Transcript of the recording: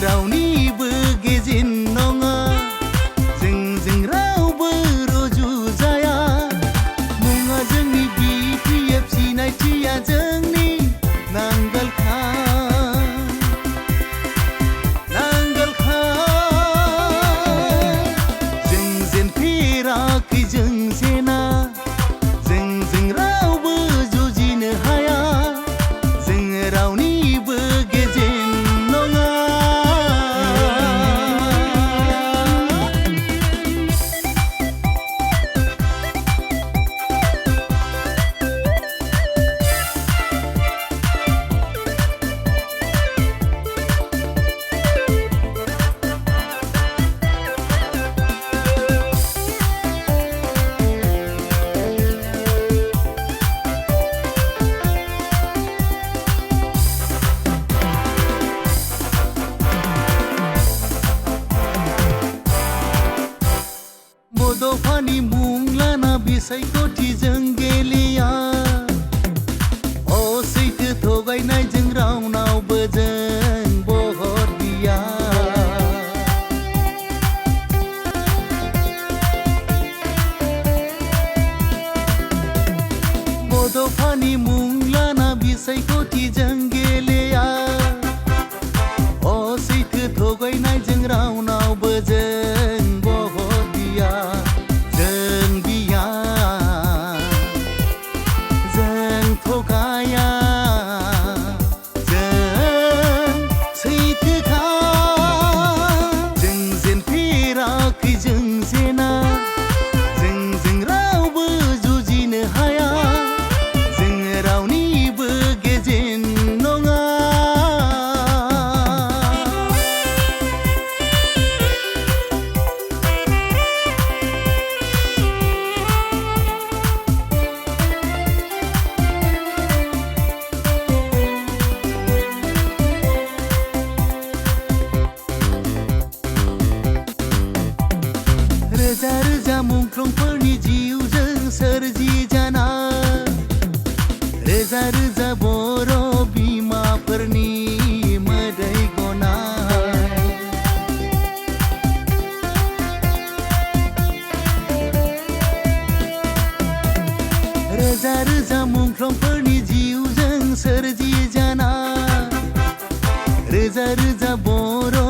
रावनिबो गेजेन नङा जोंजों रावबो रुजु जाया मुङा जोंनि BPF सिनायथिया जोंनि नांगोलखा जों जेनफेराखै जों जेना जोंजों रावबो जुजिनो हाया जों रावनिबो गेजेन नङा बड'फानि मुं लाना बिसायख'थिजों गेलेया असैथो थगायनायजों रावनावबो जों बहर गैया बड'फानि मुं लाना बिसायख'थिजों गेलेया असैथो थगायनायजों रावनावबो जों बहर गैया जों बिया जों थगाया जों सैथोखा जों जेनफेराखै जों जेना जोंजों रावबो जुजिनो हाया जों रावनिबो गेजेन नङा रोजा रोजा मुंख्लंफोरनि जिउजों सोरजि जाना रोजा रोजा बर' बिमाफोरनि मोदै गनाय रोजा रोजा मुंख्लंफोरनि जिउजों सोरजि जाना रोजा रोजा बर'